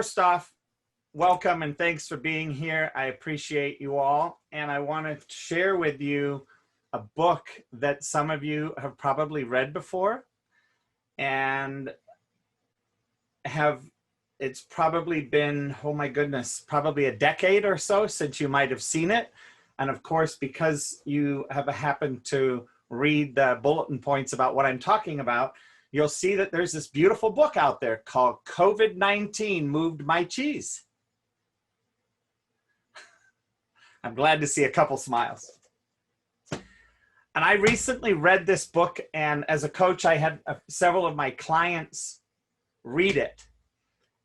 first off, welcome and thanks for being here. I appreciate you all. And I want to share with you a book that some of you have probably read before and it's probably been, oh my goodness, probably a decade or so since you might have seen it. And of course, because you have happened to read the bulletin points about what I'm talking about, you'll see that there's this beautiful book out there called COVID-19 Moved My Cheese. I'm glad to see a couple smiles. And I recently read this book, and as a coach, I had several of my clients read it.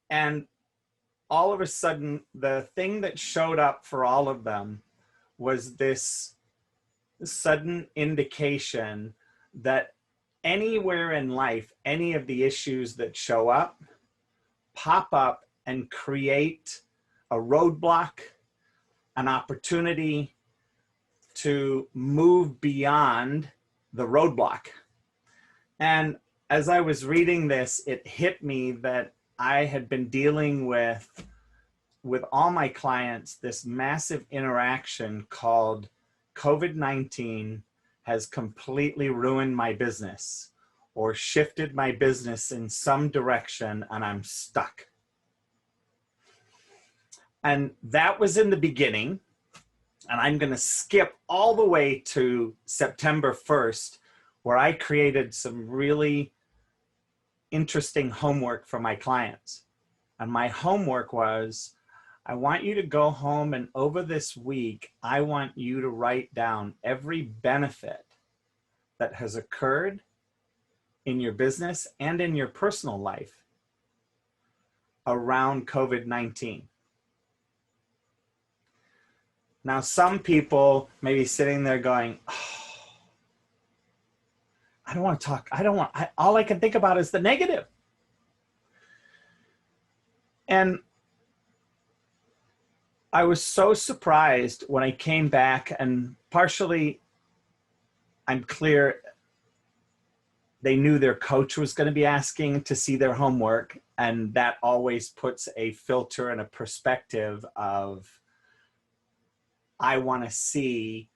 And all of a sudden, the thing that showed up for all of them was this sudden indication that anywhere in life, any of the issues that show up, pop up and create a roadblock, an opportunity to move beyond the roadblock. And as I was reading this, it hit me that I had been dealing with all my clients, this massive interaction called COVID-19 has completely ruined my business or shifted my business in some direction and I'm stuck. And that was in the beginning. And I'm going to skip all the way to September 1st, where I created some really interesting homework for my clients. And my homework was, I want you to go home and over this week, I want you to write down every benefit that has occurred in your business and in your personal life around COVID-19. Now, some people may be sitting there going, oh, I don't want to talk. All I can think about is the negative. And I was so surprised when I came back, and partially I'm clear they knew their coach was going to be asking to see their homework. And that always puts a filter and a perspective of, I want to see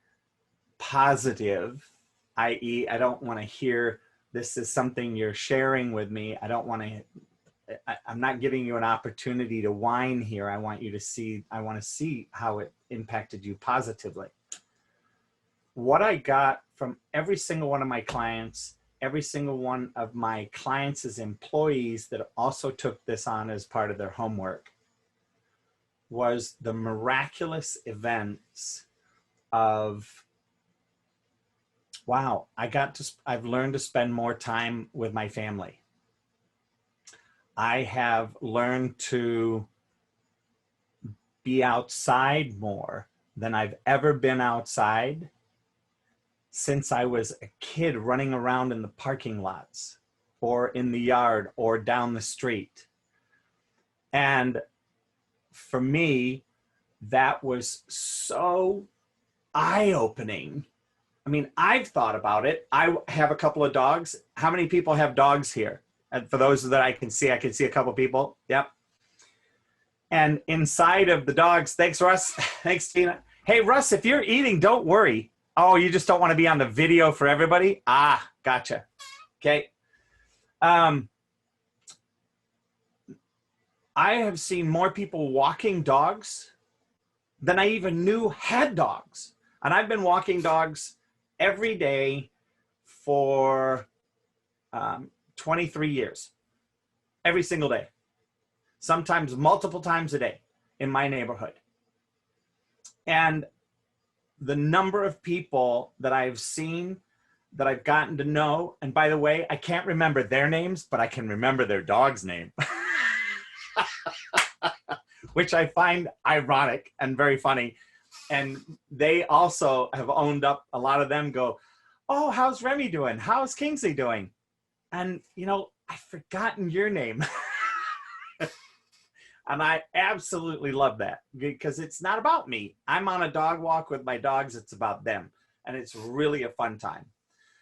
positive, i.e. I don't want to hear this is something you're sharing with me. I don't want to, I'm not giving you an opportunity to whine here. I want you to see, I want to see how it impacted you positively. What I got from every single one of my clients, every single one of my clients as employees that also took this on as part of their homework, was the miraculous events of, wow, I've learned to spend more time with my family. I have learned to be outside more than I've ever been outside since I was a kid running around in the parking lots or in the yard or down the street. And for me, that was so eye-opening. I mean, I've thought about it. I have a couple of dogs. How many people have dogs here? And for those that I can see a couple people. Yep. And inside of the dogs, thanks, Russ. Thanks, Tina. Hey, Russ, if you're eating, don't worry. Oh, you just don't want to be on the video for everybody? Ah, gotcha. Okay. I have seen more people walking dogs than I even knew had dogs. And I've been walking dogs every day for 23 years, every single day, sometimes multiple times a day in my neighborhood. And the number of people that I've seen, that I've gotten to know, and by the way, I can't remember their names, but I can remember their dog's name. Which I find ironic and very funny. And they also have owned up, a lot of them go, oh, how's Remy doing? How's Kingsley doing? And, you know, I've forgotten your name. And I absolutely love that because it's not about me. I'm on a dog walk with my dogs. It's about them. And it's really a fun time.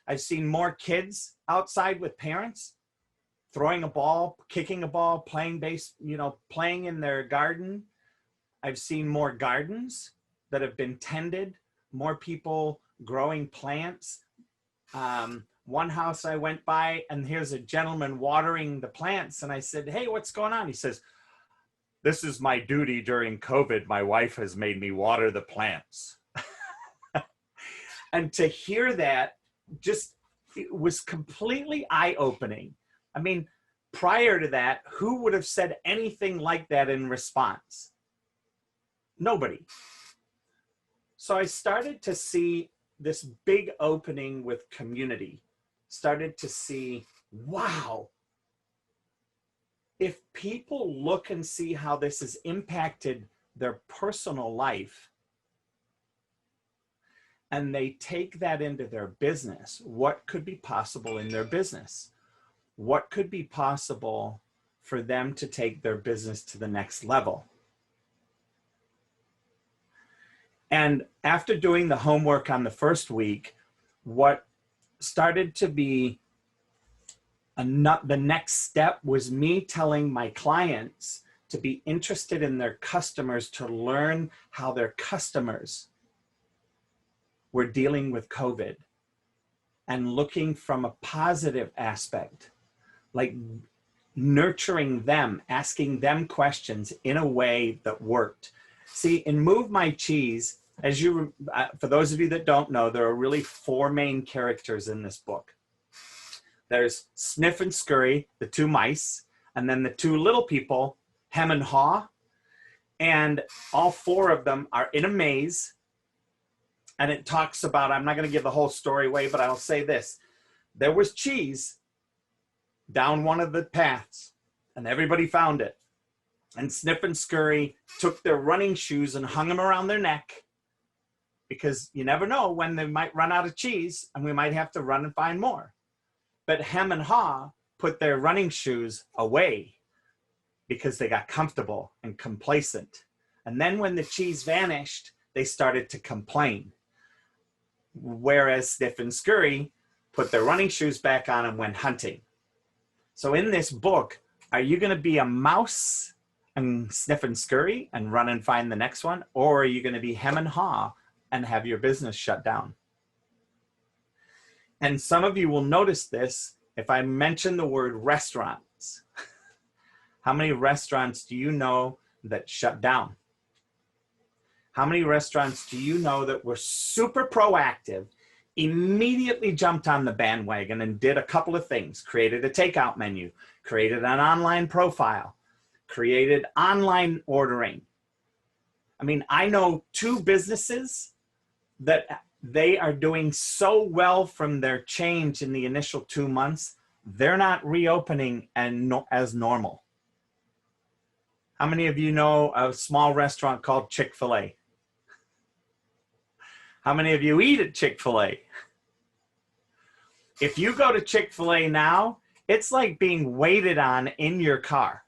I've seen more kids outside with parents throwing a ball, kicking a ball, playing playing in their garden. I've seen more gardens that have been tended, more people growing plants. One house I went by, and here's a gentleman watering the plants. And I said, hey, what's going on? He says, this is my duty during COVID. My wife has made me water the plants. And to hear that, it was completely eye-opening. I mean, prior to that, who would have said anything like that in response? Nobody. So I started to see this big opening with community. Started to see, wow, if people look and see how this has impacted their personal life, and they take that into their business, what could be possible in their business? What could be possible for them to take their business to the next level? And after doing the homework on the first week, what started to be the next step was me telling my clients to be interested in their customers, to learn how their customers were dealing with COVID and looking from a positive aspect, like nurturing them, asking them questions in a way that worked. See, in Move My Cheese, for those of you that don't know, there are really 4 main characters in this book. There's Sniff and Scurry, the 2 mice, and then the 2 little people, Hem and Haw, and all 4 of them are in a maze. And it talks about, I'm not going to give the whole story away, but I'll say this. There was cheese down one of the paths, and everybody found it. And Sniff and Scurry took their running shoes and hung them around their neck, because you never know when they might run out of cheese and we might have to run and find more. But Hem and Haw put their running shoes away because they got comfortable and complacent. And then when the cheese vanished, they started to complain. Whereas Sniff and Scurry put their running shoes back on and went hunting. So in this book, are you going to be a mouse and sniff and scurry and run and find the next one? Or are you going to be Hem and Haw and have your business shut down? And some of you will notice this if I mention the word restaurants. How many restaurants do you know that shut down? How many restaurants do you know that were super proactive, immediately jumped on the bandwagon and did a couple of things? Created a takeout menu, created an online profile, created online ordering. I mean, I know 2 businesses that they are doing so well from their change in the initial 2 months, they're not reopening as normal. How many of you know a small restaurant called Chick-fil-A? How many of you eat at Chick-fil-A? If you go to Chick-fil-A now, it's like being waited on in your car.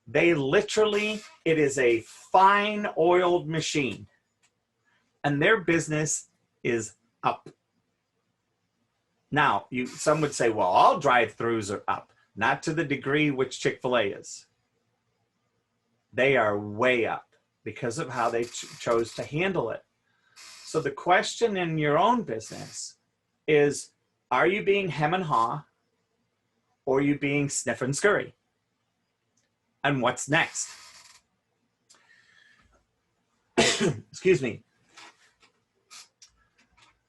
They literally, it is a fine oiled machine, and their business is up. Now, some would say, well, all drive-thrus are up. Not to the degree which Chick-fil-A is. They are way up because of how they chose to handle it. So the question in your own business is, are you being Hem and Haw, or are you being Sniff and Scurry? And what's next? Excuse me.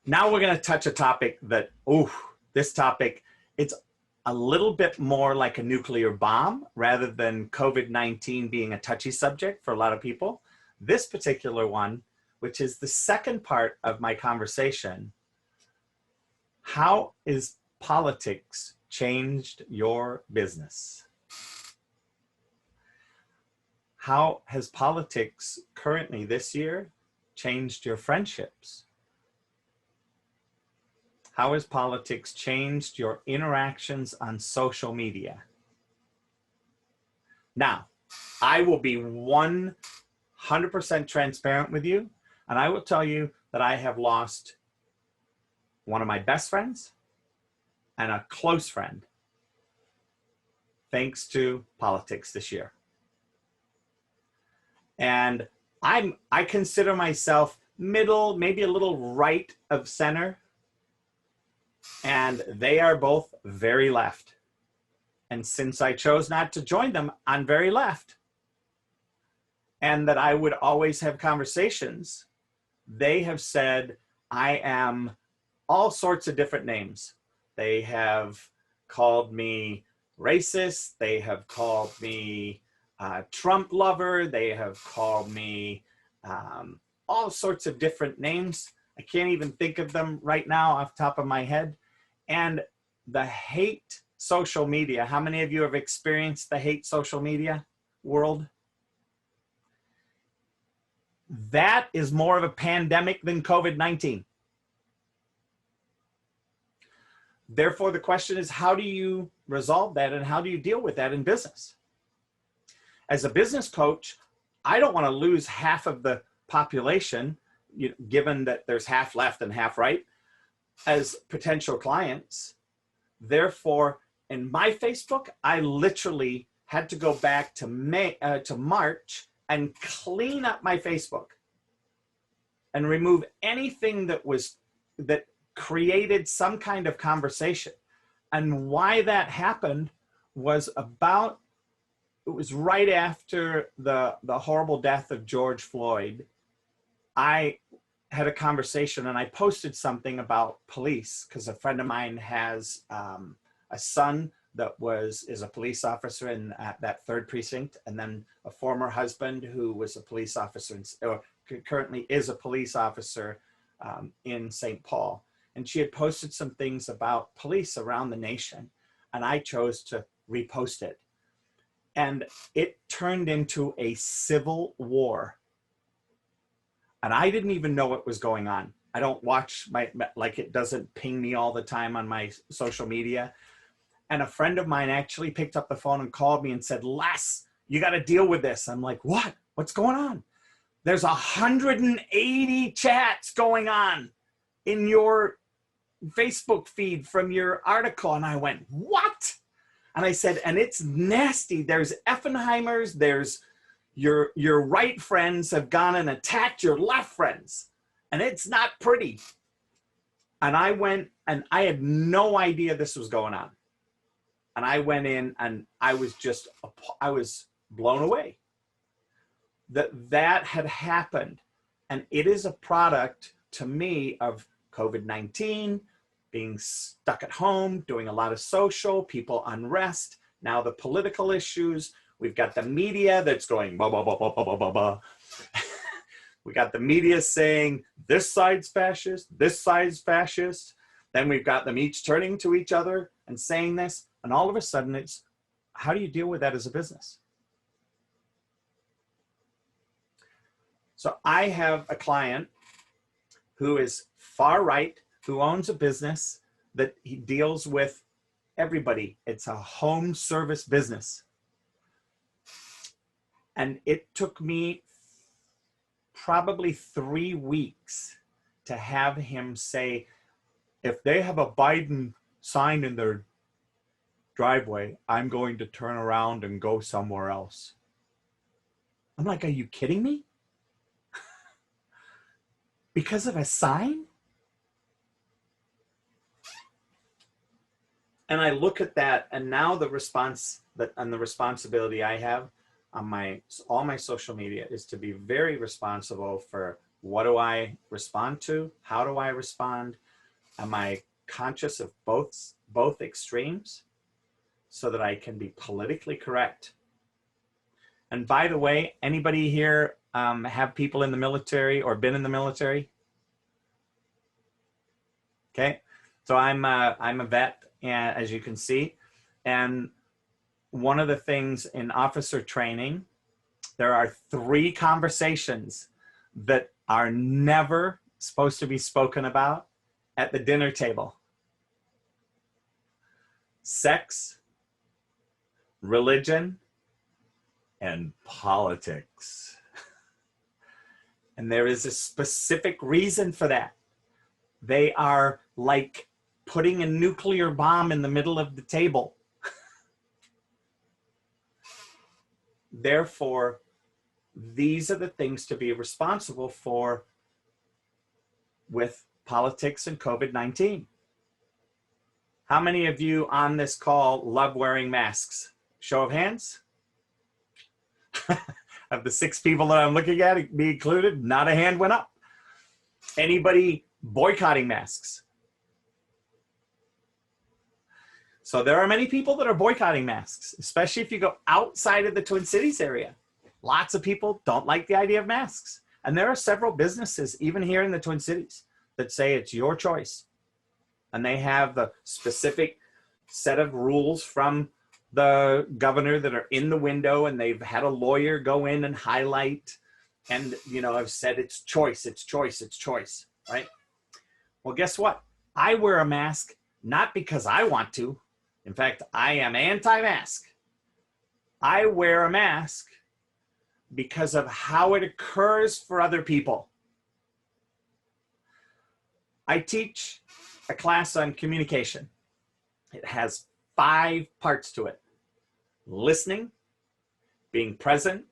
Now we're going to touch a topic that, this topic, it's a little bit more like a nuclear bomb rather than COVID-19 being a touchy subject for a lot of people. This particular one, which is the second part of my conversation, how is politics changed your business? How has politics currently this year changed your friendships? How has politics changed your interactions on social media? Now, I will be 100% transparent with you, and I will tell you that I have lost one of my best friends and a close friend thanks to politics this year. And I consider myself middle, maybe a little right of center. And they are both very left. And since I chose not to join them, I'm very left. And that I would always have conversations, they have said I am all sorts of different names. They have called me racist. They have called me Trump lover. They have called me all sorts of different names. I can't even think of them right now off the top of my head. And the hate social media, how many of you have experienced the hate social media world? That is more of a pandemic than COVID-19. Therefore, the question is, how do you resolve that and how do you deal with that in business? As a business coach, I don't want to lose half of the population, given that there's half left and half right, as potential clients. Therefore, in my Facebook, I literally had to go back to March and clean up my Facebook and remove anything that created some kind of conversation. And why that happened was it was right after the horrible death of George Floyd. I had a conversation and I posted something about police because a friend of mine has a son that is a police officer at that 3rd precinct, and then a former husband who was a police officer or currently is a police officer in St. Paul. And she had posted some things about police around the nation, and I chose to repost it. And it turned into a civil war. And I didn't even know what was going on. I don't watch it doesn't ping me all the time on my social media. And a friend of mine actually picked up the phone and called me and said, Les, you got to deal with this. I'm like, what? What's going on? There's 180 chats going on in your Facebook feed from your article. And I went, what? And I said, and it's nasty. There's Effenheimers. There's your right friends have gone and attacked your left friends. And it's not pretty. And I went, and I had no idea this was going on. And I went in and I was blown away that had happened. And it is a product to me of COVID-19, being stuck at home, doing a lot of social, people unrest, now the political issues. We've got the media that's going blah, blah, blah, blah, blah, blah, blah. We got the media saying this side's fascist, this side's fascist. Then we've got them each turning to each other and saying this. And all of a sudden it's, how do you deal with that as a business? So I have a client who is far right, who owns a business that he deals with everybody. It's a home service business. And it took me probably 3 weeks to have him say, if they have a Biden sign in their driveway, I'm going to turn around and go somewhere else. I'm like, are you kidding me? Because of a sign? And I look at that, and now the responsibility I have on all my social media is to be very responsible for what do I respond to? How do I respond? Am I conscious of both extremes so that I can be politically correct? And by the way, anybody here have people in the military or been in the military? Okay, so I'm a vet, as you can see, and one of the things in officer training, there are 3 conversations that are never supposed to be spoken about at the dinner table: sex, religion, and politics. And there is a specific reason for that. They are like putting a nuclear bomb in the middle of the table. therefore, these are the things to be responsible for with politics and COVID-19. How many of you on this call love wearing masks? Show of hands. Of the 6 people that I'm looking at, me included, not a hand went up. Anybody boycotting masks? So there are many people that are boycotting masks, especially if you go outside of the Twin Cities area. Lots of people don't like the idea of masks. And there are several businesses, even here in the Twin Cities, that say it's your choice. And they have the specific set of rules from the governor that are in the window, and they've had a lawyer go in and highlight and, you know, have said it's choice, it's choice, it's choice, right? Well, guess what? I wear a mask not because I want to. In fact, I am anti-mask. I wear a mask because of how it occurs for other people. I teach a class on communication. It has 5 parts to it: listening, being present,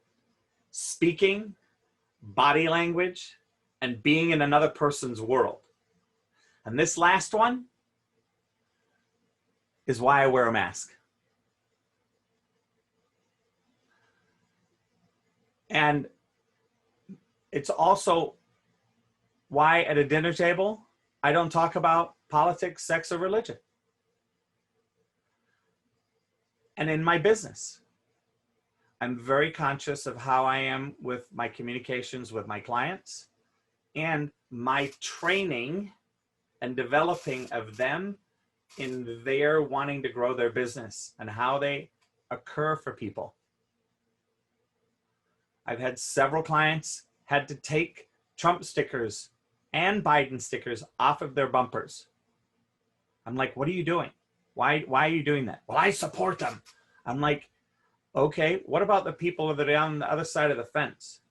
speaking, body language, and being in another person's world. And this last one is why I wear a mask. And it's also why at a dinner table, I don't talk about politics, sex, or religion. And in my business, I'm very conscious of how I am with my communications with my clients and my training and developing of them in their wanting to grow their business and how they occur for people. I've had several clients had to take Trump stickers and Biden stickers off of their bumpers. I'm like, what are you doing? Why are you doing that? Well, I support them. I'm like, okay, what about the people that are on the other side of the fence?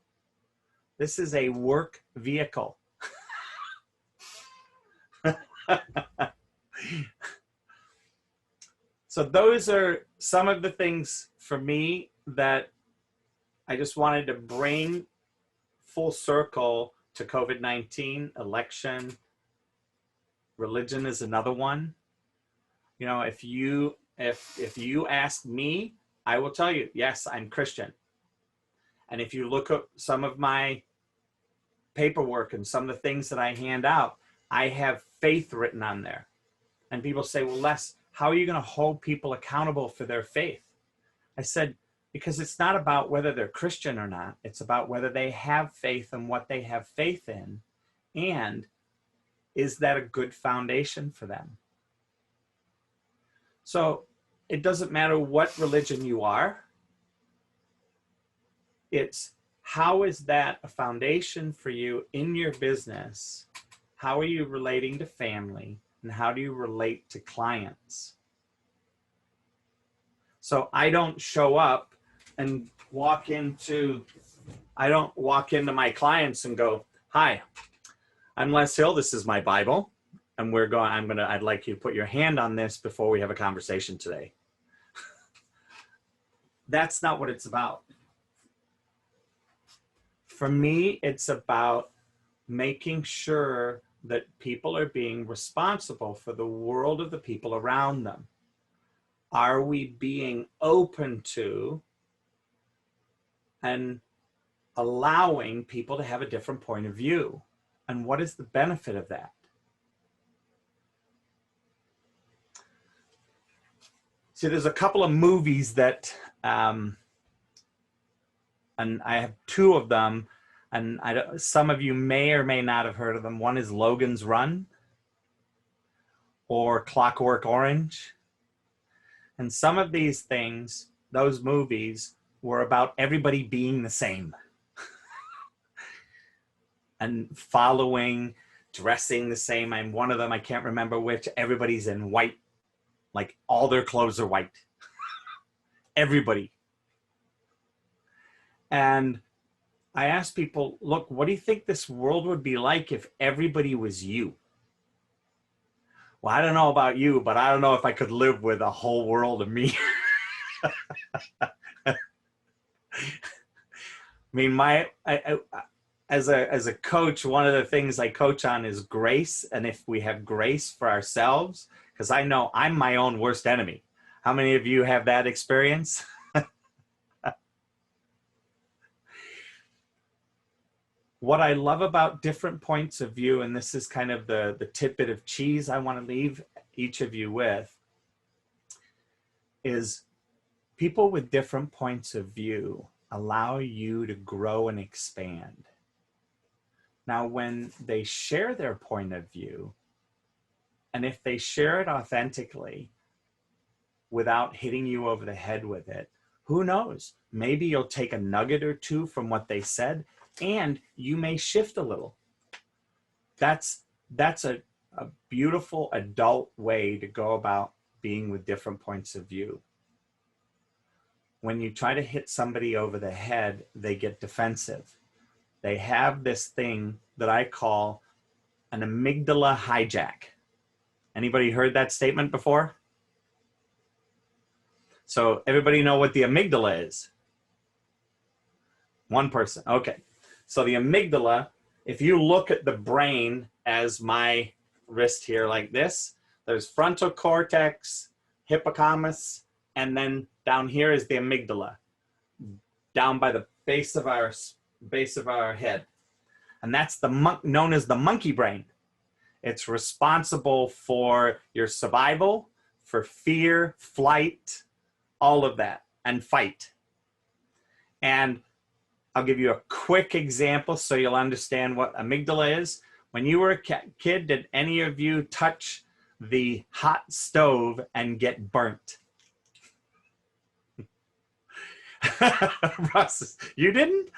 This is a work vehicle. So those are some of the things for me that I just wanted to bring full circle to COVID-19, election. Religion is another one. You know, if you ask me, I will tell you, yes, I'm Christian. And if you look at some of my paperwork and some of the things that I hand out, I have faith written on there. And people say, well, Les, how are you going to hold people accountable for their faith? I said, because it's not about whether they're Christian or not. It's about whether they have faith in what they have faith in. And is that a good foundation for them? So it doesn't matter what religion you are. It's how is that a foundation for you in your business? How are you relating to family? And how do you relate to clients? So I don't show up and I don't walk into my clients and go, hi, I'm Les Hill. This is my Bible. And I'd like you to put your hand on this before we have a conversation today. That's not what it's about. For me, it's about making sure that people are being responsible for the world of the people around them. Are we being open to and allowing people to have a different point of view? And what is the benefit of that? See, there's a couple of movies that, and I have 2 of them, and some of you may or may not have heard of them. One is Logan's Run or Clockwork Orange. And some of these things, those movies, were about everybody being the same and following, dressing the same. And one of them, I can't remember which, everybody's in white, like all their clothes are white. Everybody. And I asked people, look, what do you think this world would be like if everybody was you? Well, I don't know about you, but I don't know if I could live with a whole world of me. mean, as a coach, one of the things I coach on is grace. And if we have grace for ourselves, because I know I'm my own worst enemy. How many of you have that experience? What I love about different points of view, and this is kind of the tidbit of cheese I want to leave each of you with, is people with different points of view allow you to grow and expand. Now, when they share their point of view, and if they share it authentically without hitting you over the head with it, who knows? Maybe you'll take a nugget or two from what they said, and you may shift a little. That's a beautiful adult way to go about being with different points of view. When you try to hit somebody over the head, they get defensive. They have this thing that I call an amygdala hijack. Anybody heard that statement before? So everybody know what the amygdala is? One person, okay. So the amygdala, if you look at the brain as my wrist here like this, there's frontal cortex, hippocampus, and then down here is the amygdala, down by the base of our head. And that's known as the monkey brain. It's responsible for your survival, for fear, flight, all of that, and fight. And I'll give you a quick example so you'll understand what amygdala is. When you were a kid, did any of you touch the hot stove and get burnt? Russ, you didn't?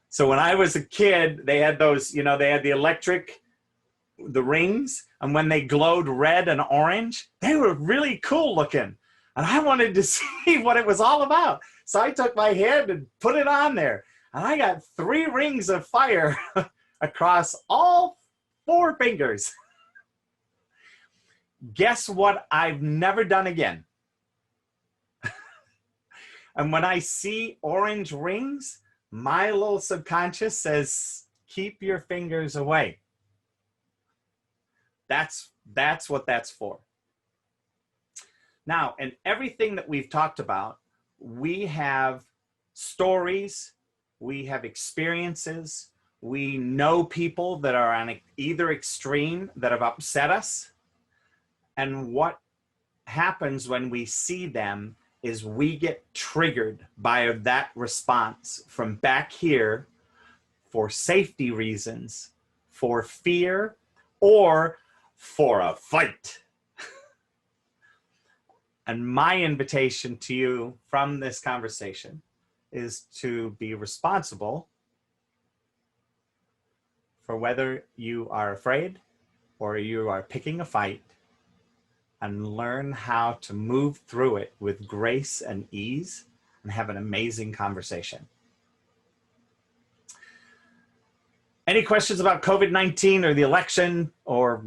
So when I was a kid, they had those, they had the rings, and when they glowed red and orange, they were really cool looking. And I wanted to see what it was all about. So I took my hand and put it on there. And I got 3 rings of fire across all 4 fingers. Guess what I've never done again? And when I see orange rings, my little subconscious says, keep your fingers away. That's what that's for. Now, in everything that we've talked about, we have stories, we have experiences, we know people that are on either extreme that have upset us. And what happens when we see them is we get triggered by that response from back here for safety reasons, for fear, or for a fight. And my invitation to you from this conversation is to be responsible for whether you are afraid or you are picking a fight, and learn how to move through it with grace and ease and have an amazing conversation. Any questions about COVID-19 or the election or,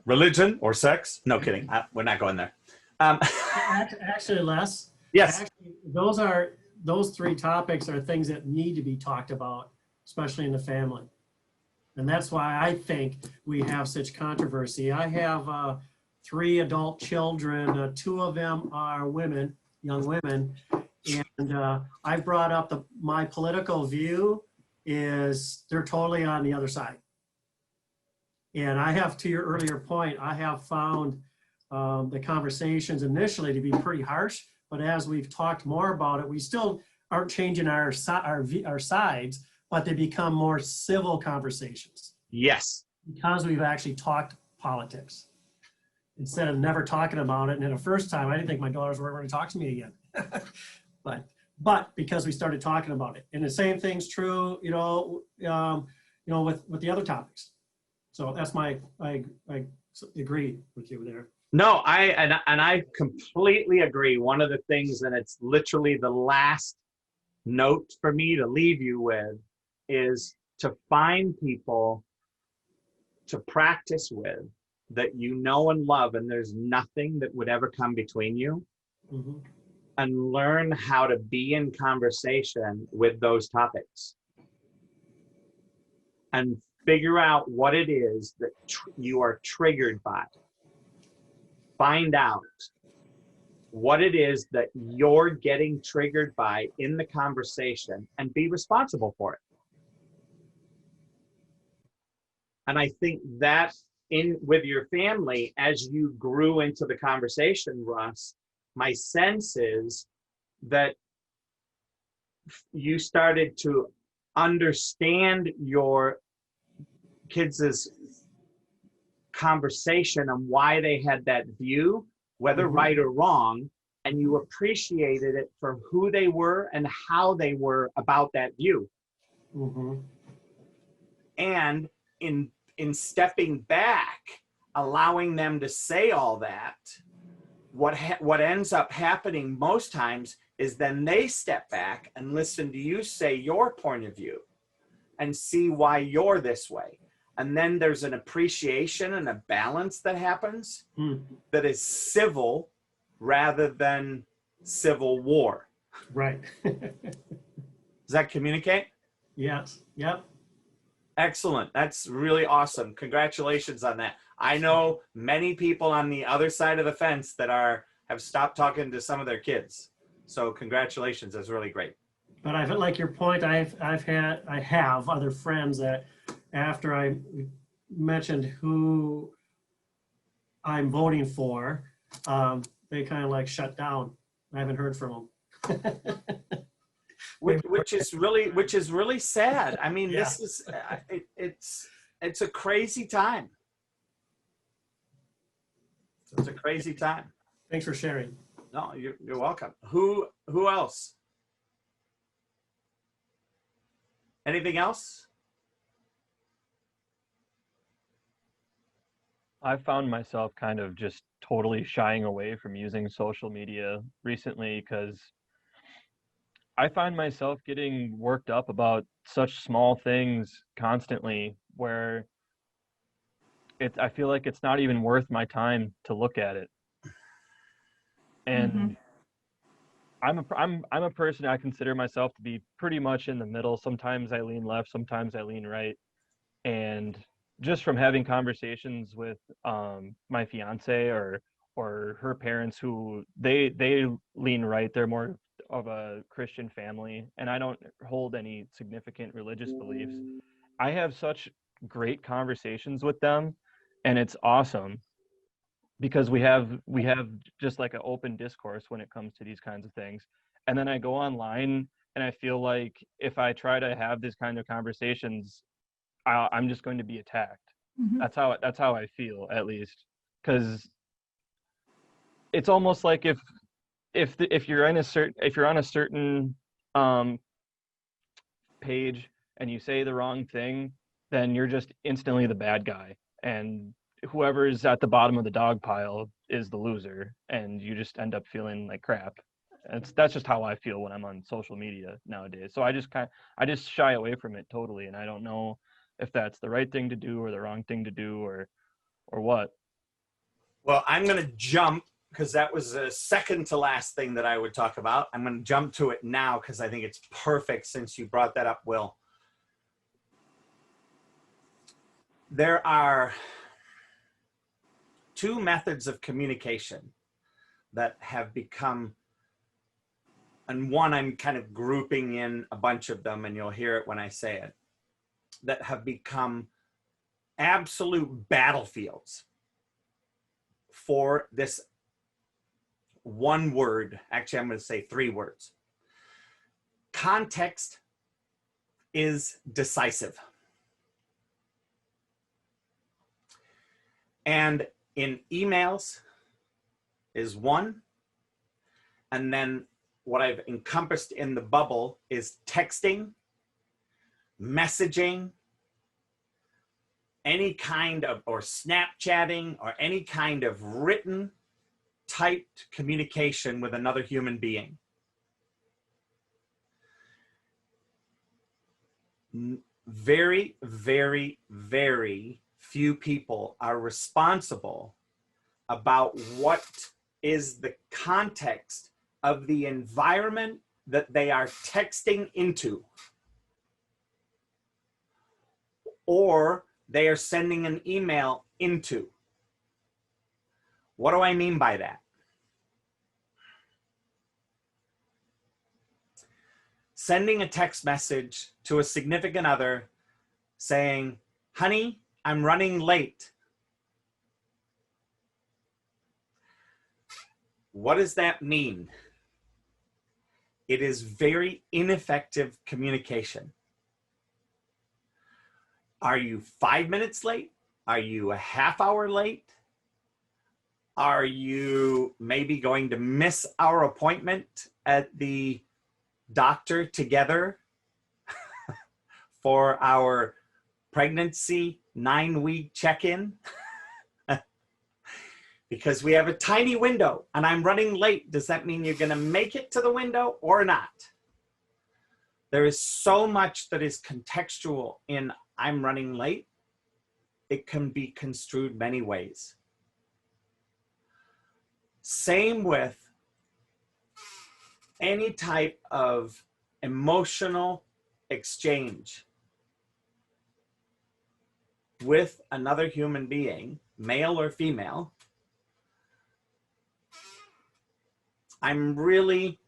religion or sex? No kidding. We're not going there. Actually, Les. Yes. Actually, those 3 topics are things that need to be talked about, especially in the family. And that's why I think we have such controversy. I have 3 adult children. 2 of them are women, young women. And I've brought up my political view is they're totally on the other side. And I have, to your earlier point, I have found the conversations initially to be pretty harsh, but as we've talked more about it, we still aren't changing our sides, but they become more civil conversations. Yes. Because we've actually talked politics instead of never talking about it. And then the first time, I didn't think my daughters were going to talk to me again. but because we started talking about it, and the same thing's true, with the other topics. So that's I agree with you there. No, I completely agree. One of the things, and it's literally the last note for me to leave you with, is to find people to practice with that you know and love, and there's nothing that would ever come between you. Mm-hmm. and learn how to be in conversation with those topics and figure out what it is that you are triggered by. Find out what it is that you're getting triggered by in the conversation and be responsible for it. And I think that with your family, as you grew into the conversation, Russ, my sense is that you started to understand your kids' conversation and why they had that view, whether right or wrong, and you appreciated it for who they were and how they were about that view. And in stepping back, allowing them to say all that, what ends up happening most times is then they step back and listen to you say your point of view and see why you're this way. And then there's an appreciation and a balance that happens that is civil rather than civil war. Right. Does that communicate? Yes. Yep. Excellent. That's really awesome. Congratulations on that. I know many people on the other side of the fence that have stopped talking to some of their kids. So congratulations. That's really great. But I like your point. I have other friends that after I mentioned who I'm voting for, they kind of like shut down. I haven't heard from them. Which is really sad. I mean, Yeah. this is it's a crazy time. It's a crazy time. Thanks for sharing. No, you're welcome. Who else? Anything else? I found myself kind of just totally shying away from using social media recently because I find myself getting worked up about such small things constantly where I feel like it's not even worth my time to look at it. And I'm a person, I consider myself to be pretty much in the middle. Sometimes I lean left, sometimes I lean right. And just from having conversations with my fiance or her parents who they lean right, they're more of a Christian family, and I don't hold any significant religious beliefs. I have such great conversations with them, and it's awesome because we have just like an open discourse when it comes to these kinds of things. And then I go online and I feel like if I try to have these kind of conversations, I'm just going to be attacked. That's how I feel, at least, because it's almost like if you're on a certain page and you say the wrong thing, then you're just instantly the bad guy, and whoever is at the bottom of the dog pile is the loser, and you just end up feeling like crap. That's just how I feel when I'm on social media nowadays. So I just shy away from it totally, and I don't know if that's the right thing to do or the wrong thing to do or what. Well, I'm going to jump because that was the second to last thing that I would talk about. I'm going to jump to it now because I think it's perfect since you brought that up, Will. There are two methods of communication that have become, and one I'm kind of grouping in a bunch of them, and you'll hear it when I say it, that have become absolute battlefields for this one word. Actually, I'm going to say three words. Context is decisive. And in emails is one. And then what I've encompassed in the bubble is texting, messaging, any kind of, or Snapchatting, or any kind of written, typed communication with another human being. Very, very, very few people are responsible about what is the context of the environment that they are texting into, or they are sending an email into. What do I mean by that? Sending a text message to a significant other saying, honey, I'm running late. What does that mean? It is very ineffective communication. Are you 5 minutes late? Are you a half hour late? Are you maybe going to miss our appointment at the doctor together for our pregnancy 9-week check-in? Because we have a tiny window and I'm running late. Does that mean you're going to make it to the window or not? There is so much that is contextual in I'm running late. It can be construed many ways. Same with any type of emotional exchange with another human being, male or female. I'm really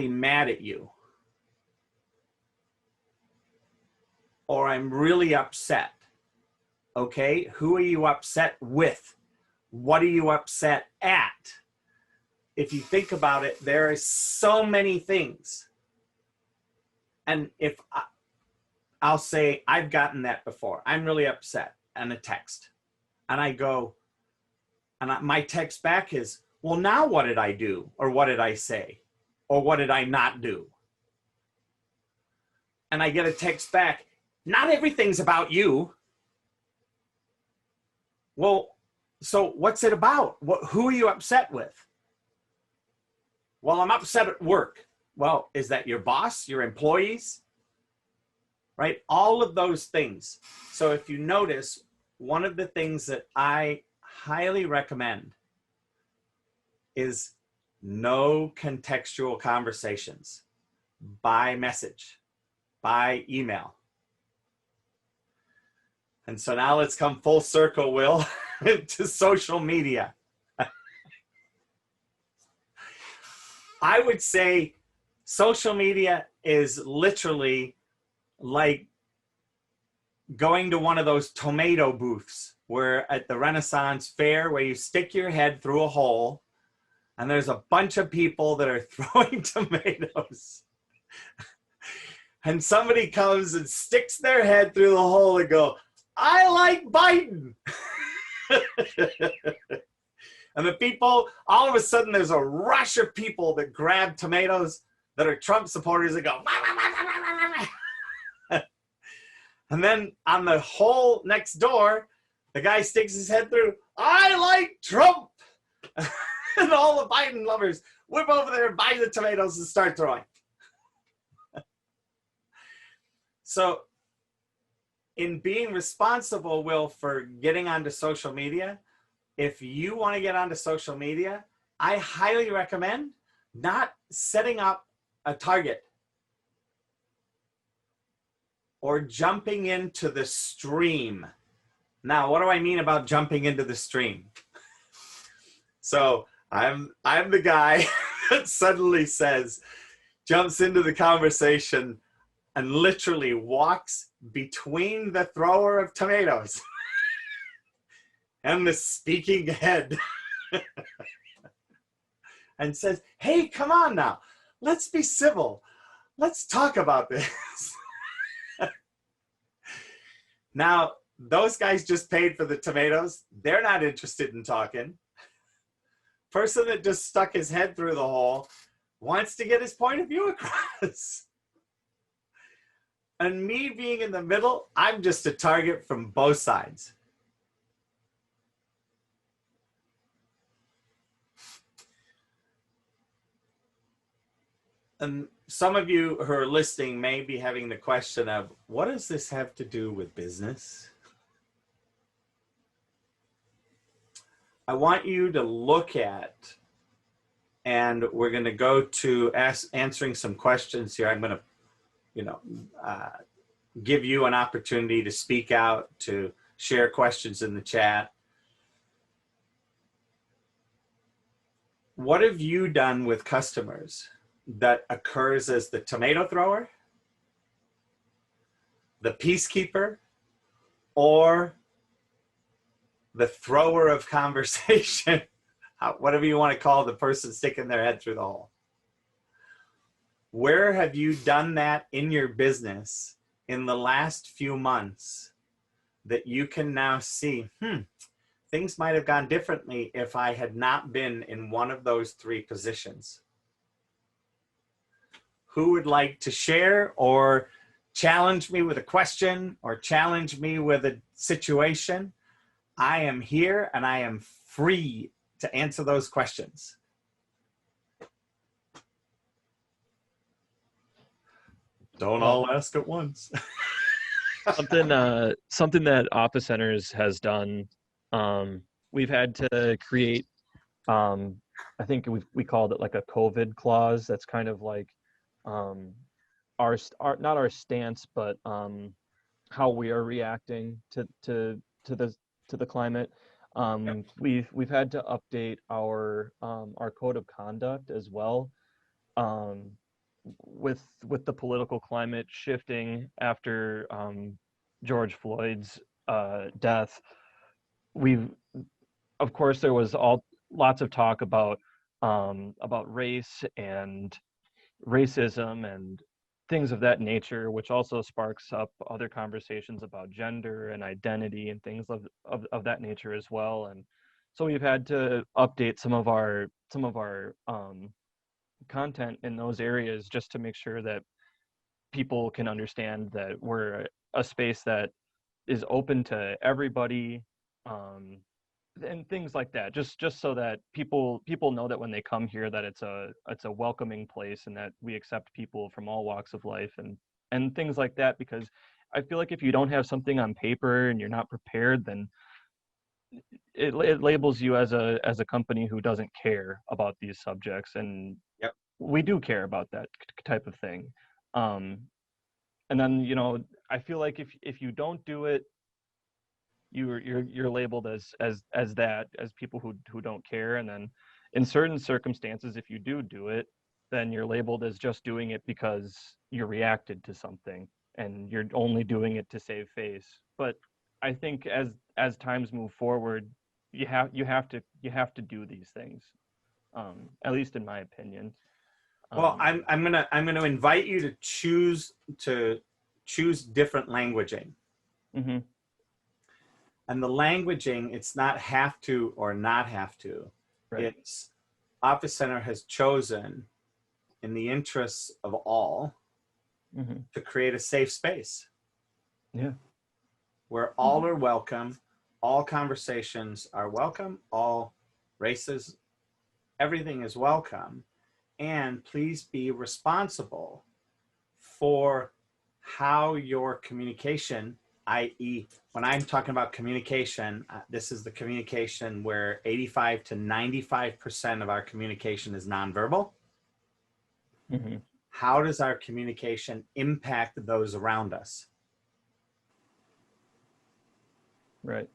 mad at you. Or I'm really upset. Okay, who are you upset with? What are you upset at? If you think about it, there are so many things. And if I'll say, I've gotten that before. I'm really upset, and a text. And I go, and my text back is, well, now what did I do? Or what did I say? Or what did I not do? And I get a text back, not everything's about you. Well, so what's it about? Who are you upset with? Well, I'm upset at work. Well, is that your boss, your employees? Right? All of those things. So if you notice, one of the things that I highly recommend is no contextual conversations by message, by email. And so now let's come full circle, Will, to social media. I would say social media is literally like going to one of those tomato booths where at the Renaissance Fair where you stick your head through a hole and there's a bunch of people that are throwing tomatoes. And somebody comes and sticks their head through the hole and go, I like Biden. And the people, all of a sudden there's a rush of people that grab tomatoes that are Trump supporters and go, and then on the hole next door, the guy sticks his head through, I like Trump. And all the Biden lovers whip over there and buy the tomatoes and start throwing. So in being responsible, Will, for getting onto social media, if you want to get onto social media, I highly recommend not setting up a target or jumping into the stream. Now, what do I mean about jumping into the stream? So I'm the guy that suddenly says, jumps into the conversation and literally walks between the thrower of tomatoes and the speaking head and says, hey, come on now, let's be civil. Let's talk about this. Now, those guys just paid for the tomatoes. They're not interested in talking. Person that just stuck his head through the hole wants to get his point of view across. And me being in the middle, I'm just a target from both sides. And some of you who are listening may be having the question of, what does this have to do with business? I want you to look at and we're going to go to answering some questions here. I'm going to, give you an opportunity to speak out, to share questions in the chat. What have you done with customers that occurs as the tomato thrower, the peacekeeper, or the thrower of conversation? Whatever you want to call the person sticking their head through the hole. Where have you done that in your business in the last few months that you can now see, things might have gone differently if I had not been in one of those three positions? Who would like to share or challenge me with a question or challenge me with a situation? I am here and I am free to answer those questions. Don't all ask at once. Something that Office Centers has done, we've had to create, I think we called it like a COVID clause. That's kind of like our not our stance, but how we are reacting to the climate. We've had to update our code of conduct as well. With the political climate shifting after George Floyd's death, of course there was lots of talk about race and racism and things of that nature, which also sparks up other conversations about gender and identity and things of that nature as well. And so we've had to update some of our content in those areas just to make sure that people can understand that we're a space that is open to everybody, and things like that, just so that people know that when they come here that it's a welcoming place and that we accept people from all walks of life and things like that. Because I feel like if you don't have something on paper and you're not prepared, then it labels you as a company who doesn't care about these subjects. And yep, we do care about that type of thing. And then, I feel like if you don't do it, you're labeled as people who don't care. And then in certain circumstances, if you do it, then you're labeled as just doing it because you reacted to something and you're only doing it to save face. But I think as times move forward, you have to do these things, at least in my opinion. Well, I'm gonna invite you to choose different languaging. Mm-hmm. And the languaging, it's not have to or not have to. Right. It's Office Center has chosen, in the interests of all, Mm-hmm. to create a safe space. Yeah. Where all are welcome, all conversations are welcome, all races, everything is welcome. And please be responsible for how your communication, i.e., when I'm talking about communication, this is the communication where 85 to 95% of our communication is nonverbal. Mm-hmm. How does our communication impact those around us? Right.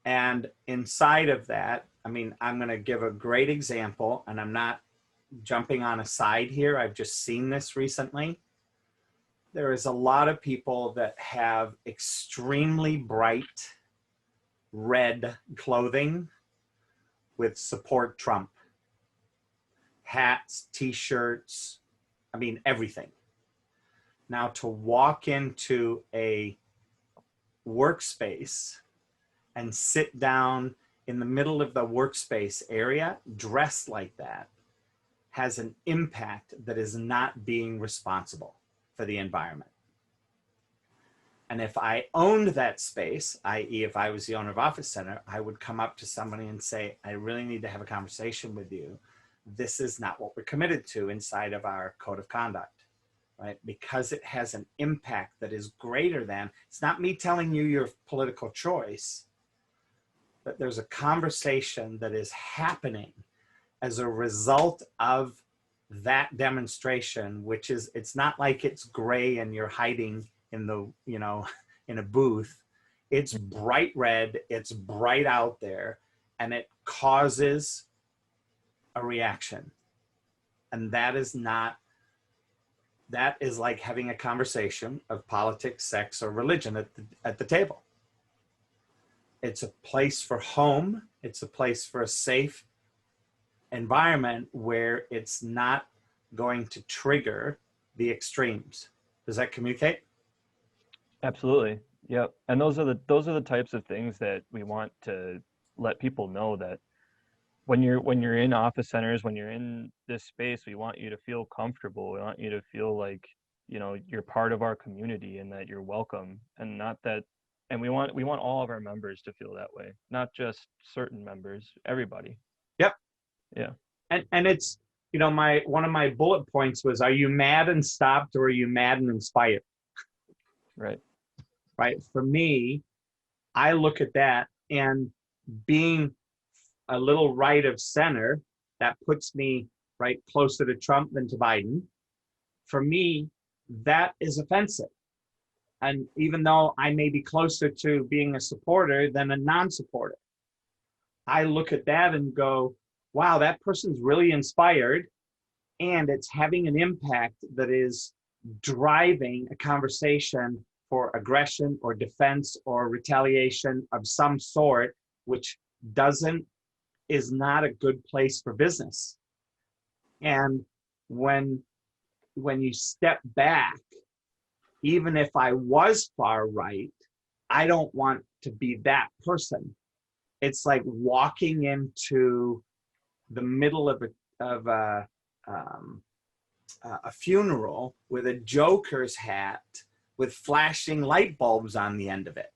And inside of that, I'm going to give a great example, and I'm not jumping on a side here. I've just seen this recently. There is a lot of people that have extremely bright red clothing with support Trump. Hats, t-shirts, everything. Now, to walk into a workspace and sit down in the middle of the workspace area dressed like that has an impact that is not being responsible for the environment. And if I owned that space, i.e. if I was the owner of Office Center, I would come up to somebody and say, I really need to have a conversation with you. This is not what we're committed to inside of our code of conduct, right? Because it has an impact that is greater than, it's not me telling you your political choice, but there's a conversation that is happening as a result of that demonstration, which is, it's not like it's gray and you're hiding in the, you know, in a booth. It's bright red, it's bright out there, and it causes a reaction. And that is not, that is like having a conversation of politics, sex, or religion at the table. It's a place for home. It's a place for a safe environment where it's not going to trigger the extremes. Does that communicate? Absolutely. Yep. And those are the types of things that we want to let people know, that when you're in office centers, when you're in this space, we want you to feel comfortable. We want you to feel like, you know, you're part of our community and that you're welcome, and not that, and we want all of our members to feel that way, not just certain members, everybody. Yep. Yeah. And it's, you know, one of my bullet points was, are you mad and stopped, or are you mad and inspired? Right. Right. For me, I look at that, and being a little right of center, that puts me right closer to Trump than to Biden. For me, that is offensive. And even though I may be closer to being a supporter than a non-supporter, I look at that and go, wow, that person's really inspired, and it's having an impact that is driving a conversation for aggression or defense or retaliation of some sort, which is not a good place for business. And when you step back, even if I was far right, I don't want to be that person. It's like walking into the middle of a funeral with a joker's hat with flashing light bulbs on the end of it.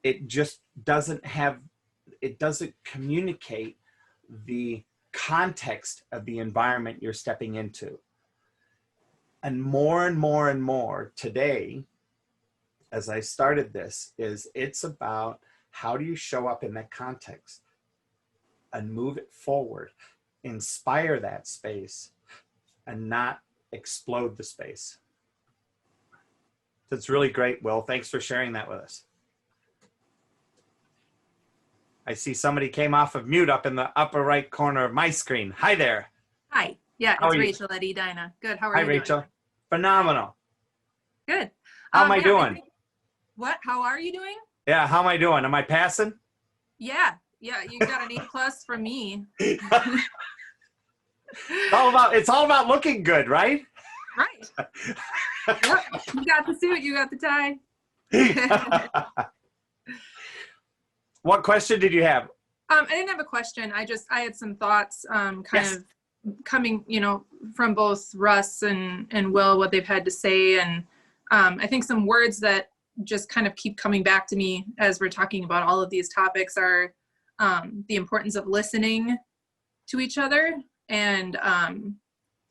It just doesn't communicate the context of the environment you're stepping into. And more and more and more today, as I started this, it's about how do you show up in that context and move it forward, inspire that space, and not explode the space. That's really great, Will. Thanks for sharing that with us. I see somebody came off of mute up in the upper right corner of my screen. Hi there. Hi. Yeah, How it's are you? Rachel at Edina. Good. How are Hi, you Rachel. doing? Phenomenal. Good. How am I yeah, doing? What? How are you doing? Yeah, how am I doing? Am I passing? Yeah. Yeah, you got an A+ from me. It's all about looking good, right? Right. Yep. You got the suit. You got the tie. What question did you have? I didn't have a question. I had some thoughts, Yes. of coming, from both Russ and Will, what they've had to say. And I think some words that just kind of keep coming back to me as we're talking about all of these topics are the importance of listening to each other, and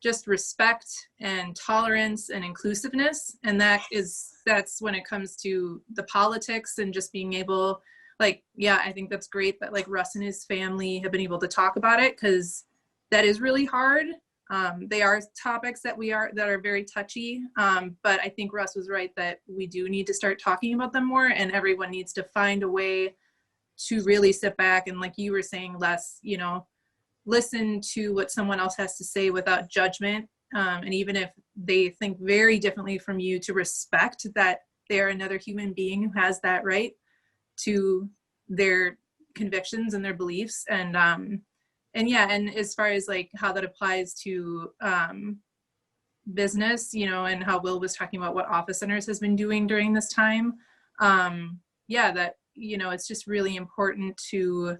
just respect and tolerance and inclusiveness. And that's when it comes to the politics and just being able, I think that's great that Russ and his family have been able to talk about it, because that is really hard. They are topics that are very touchy, but I think Russ was right that we do need to start talking about them more, and everyone needs to find a way to really sit back and, like you were saying, listen to what someone else has to say without judgment. And even if they think very differently from you, to respect that they're another human being who has that right to their convictions and their beliefs. And as far as how that applies to business, and how Will was talking about what Office Centers has been doing during this time, it's just really important to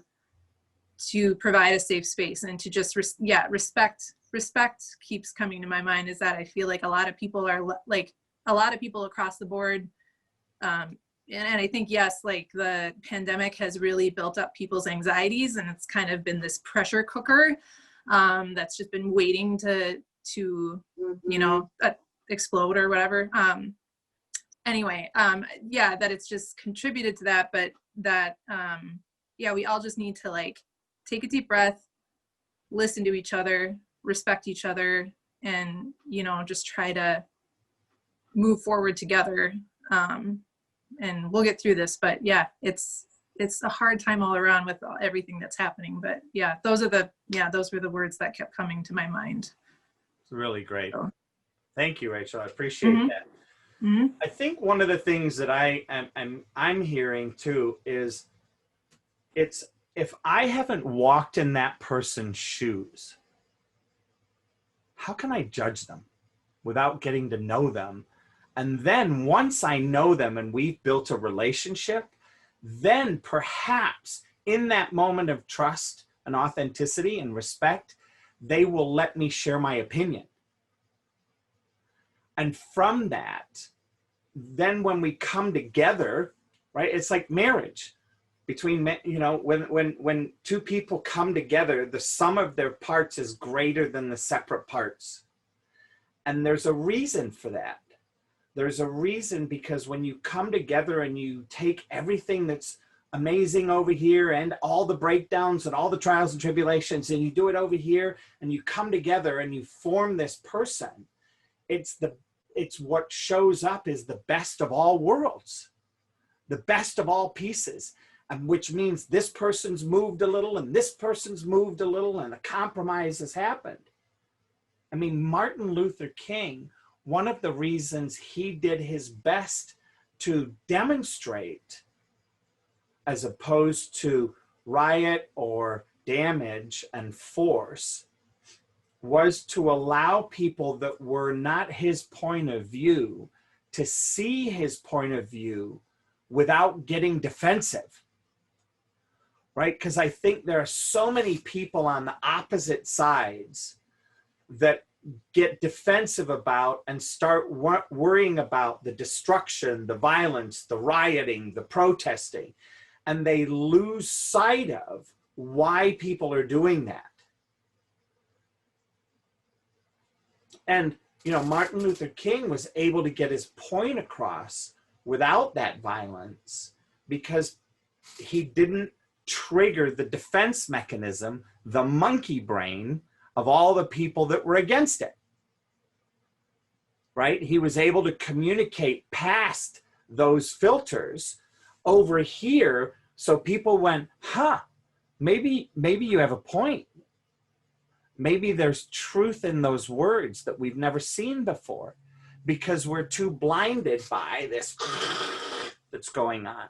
provide a safe space, and to just respect keeps coming to my mind. Is that I feel like a lot of people across the board, and I think, yes, the pandemic has really built up people's anxieties, and it's kind of been this pressure cooker that's just been waiting to explode or whatever. That it's just contributed to that, but that we all just need to take a deep breath, listen to each other, respect each other, and, you know, just try to move forward together. And we'll get through this, but yeah, it's a hard time all around with everything that's happening. But yeah, those were the words that kept coming to my mind. It's really great. So. Thank you, Rachel. I appreciate that. I think one of the things that I'm hearing too is it's if I haven't walked in that person's shoes, how can I judge them without getting to know them? And then once I know them and we've built a relationship, then perhaps in that moment of trust and authenticity and respect, they will let me share my opinion. And from that, then when we come together, right, it's like marriage between, you know, when two people come together, the sum of their parts is greater than the separate parts. And there's a reason for that. There's a reason because when you come together and you take everything that's amazing over here and all the breakdowns and all the trials and tribulations and you do it over here and you come together and you form this person, it's what shows up is the best of all worlds, the best of all pieces, and which means this person's moved a little and this person's moved a little and a compromise has happened. I mean, Martin Luther King, one of the reasons he did his best to demonstrate as opposed to riot or damage and force was to allow people that were not his point of view to see his point of view without getting defensive, right? Because I think there are so many people on the opposite sides that get defensive about and start worrying about the destruction, the violence, the rioting, the protesting, and they lose sight of why people are doing that. And, you know, Martin Luther King was able to get his point across without that violence because he didn't trigger the defense mechanism, the monkey brain of all the people that were against it, right? He was able to communicate past those filters over here. So people went, maybe you have a point. Maybe there's truth in those words that we've never seen before because we're too blinded by this that's going on.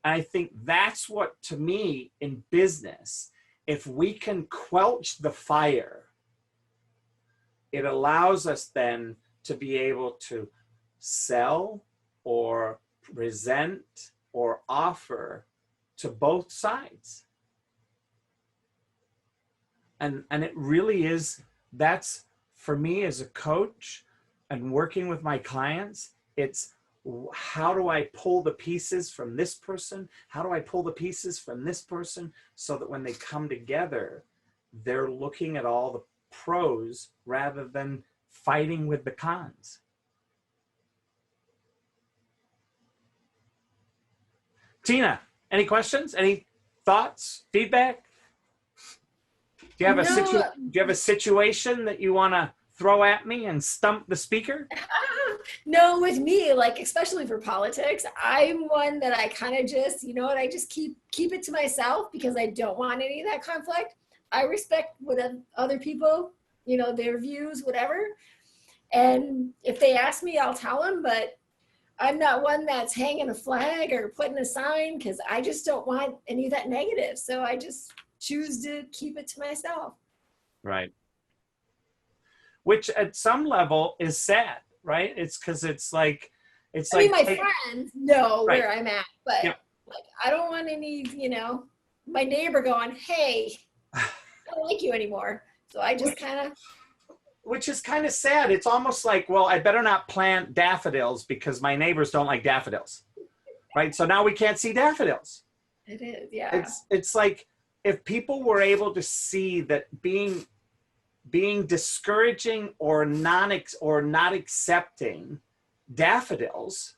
And I think that's what, to me, in business, if we can quelch the fire, it allows us then to be able to sell or present or offer to both sides. And it really is, that's for me as a coach and working with my clients, it's how do I pull the pieces from this person? How do I pull the pieces from this person so that when they come together, they're looking at all the pros rather than fighting with the cons? Tina, any questions? Any thoughts, feedback? Do you have a situation that you want to throw at me and stump the speaker? No, with me, like, especially for politics, I'm one that I kind of just, you know what, I just keep it to myself because I don't want any of that conflict. I respect what other people, you know, their views, whatever. And if they ask me, I'll tell them, but I'm not one that's hanging a flag or putting a sign because I just don't want any of that negative. So I just choose to keep it to myself. Right. Which at some level is sad, right? It's because it's like, I mean, my friends know right. where I'm at, but Yep. like, I don't want any, you know, my neighbor going, hey, I don't like you anymore. So I just kind of. Which is kind of sad. It's almost like, well, I better not plant daffodils because my neighbors don't like daffodils, right? So now we can't see daffodils. It is, yeah. It's like if people were able to see that being discouraging or not accepting daffodils,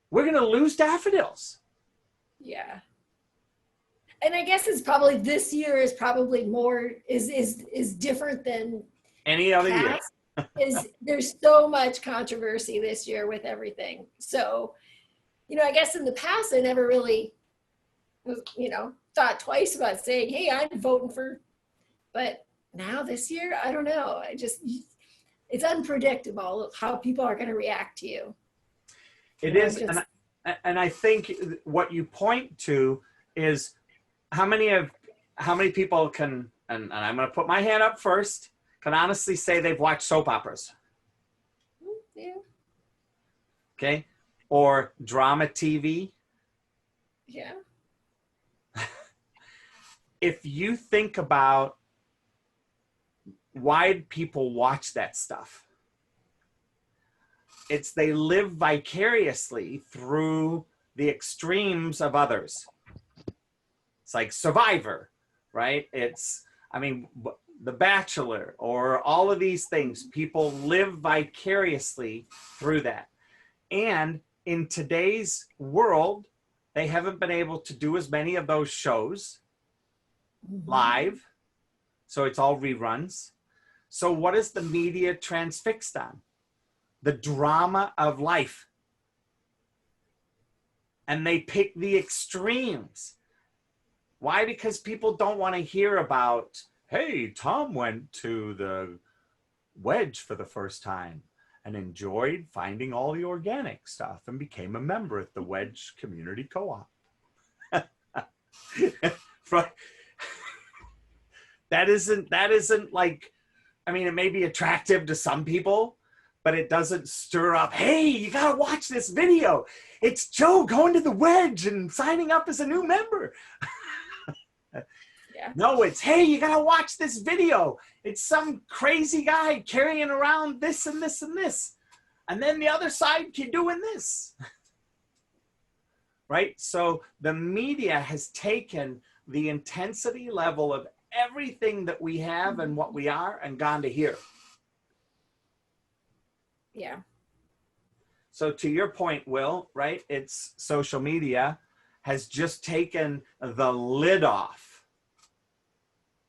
we're going to lose daffodils. Yeah. And I guess it's probably this year is probably more is different than Any other year. past. Is there's so much controversy this year with everything. So, I guess in the past I never really was, thought twice about saying, hey, I'm voting for, but now this year, I don't know. It's unpredictable how people are going to react to you. It is, and I think what you point to is how many people can, and I'm going to put my hand up first, can honestly say they've watched soap operas. Yeah. Okay. Or drama TV. Yeah. If you think about why people watch that stuff, it's they live vicariously through the extremes of others. It's like Survivor, right? The Bachelor, or all of these things. People live vicariously through that. And in today's world, they haven't been able to do as many of those shows live. So it's all reruns. So what is the media transfixed on? The drama of life. And they pick the extremes. Why? Because people don't want to hear about, hey, Tom went to the Wedge for the first time and enjoyed finding all the organic stuff and became a member at the Wedge Community Co-op. That isn't like, it may be attractive to some people, but it doesn't stir up, hey, you gotta watch this video. It's Joe going to the Wedge and signing up as a new member. Yeah. No, it's, hey, you gotta watch this video. It's some crazy guy carrying around this and this and this. And then the other side keep doing this. Right? So the media has taken the intensity level of everything that we have and what we are and gone to here. Yeah. So to your point, Will, right? It's social media has just taken the lid off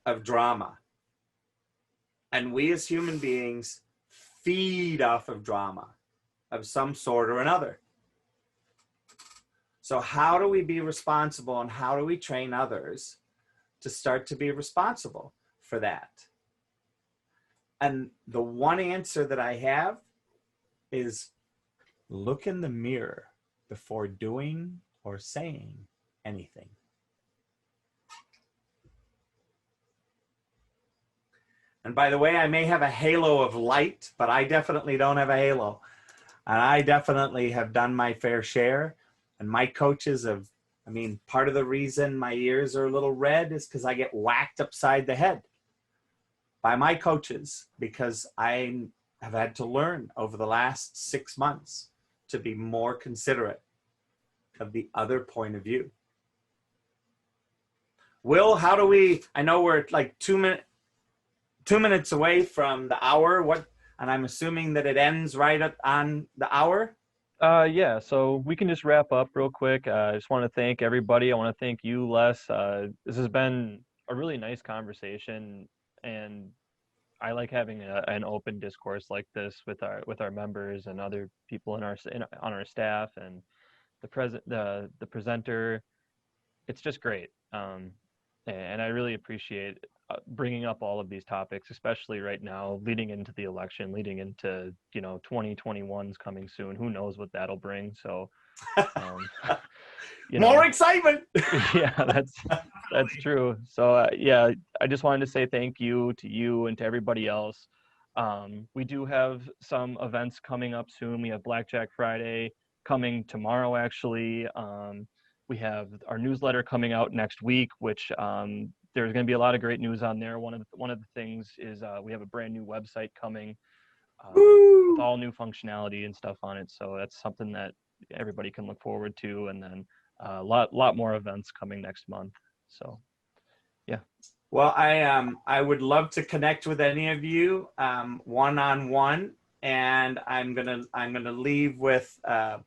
of drama. And we as human beings feed off of drama of some sort or another. So how do we be responsible, and how do we train others to start to be responsible for that? And the one answer that I have is look in the mirror before doing or saying anything. And by the way, I may have a halo of light, but I definitely don't have a halo. And I definitely have done my fair share. And my coaches have, part of the reason my ears are a little red is because I get whacked upside the head by my coaches, because I have had to learn over the last 6 months to be more considerate of the other point of view. Will, how do we, I know we're like 2 minutes away from the hour. And I'm assuming that it ends right on the hour. Yeah, so we can just wrap up real quick. I just want to thank everybody. I want to thank you, Les. This has been a really nice conversation, and I like having an open discourse like this with our members and other people on our staff, and the presenter. It's just great, and I really appreciate bringing up all of these topics, especially right now, leading into the election, leading into 2021's coming soon. Who knows what that'll bring? So, more excitement. Yeah, that's true. So yeah, I just wanted to say thank you to you and to everybody else. We do have some events coming up soon. We have Blackjack Friday coming tomorrow, actually. We have our newsletter coming out next week, which there's going to be a lot of great news on there. One of the things is we have a brand new website coming with all new functionality and stuff on it. So that's something that everybody can look forward to. And then a lot more events coming next month. So, yeah. Well, I would love to connect with any of you one-on-one, and I'm gonna leave with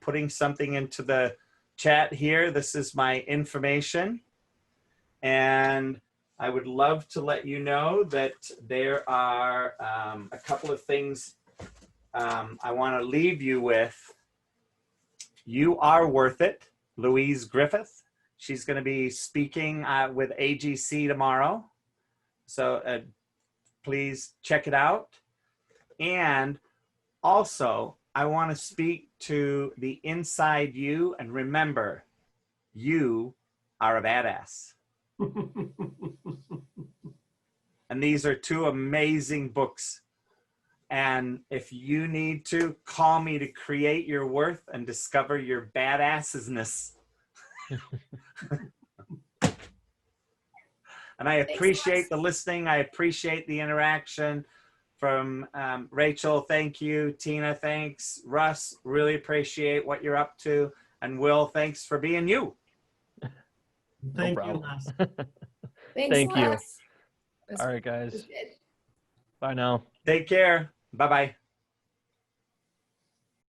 putting something into the chat here. This is my information, And I would love to let you know that there are a couple of things I want to leave you with. You Are Worth It, Louise Griffith. She's going to be speaking with AGC tomorrow. So please check it out. And also, I want to speak to the inside you, and remember, you are a badass. And these are two amazing books. And if you need to, call me to create your worth and discover your badassness. And I appreciate the listening. I appreciate the interaction from Rachel. Thank you. Tina, thanks. Russ, really appreciate what you're up to. And Will, thanks for being you. Thank No you, problem. Les. Thanks, Thank you. Les. That's All right, guys. good. Bye now. Take care. Bye-bye.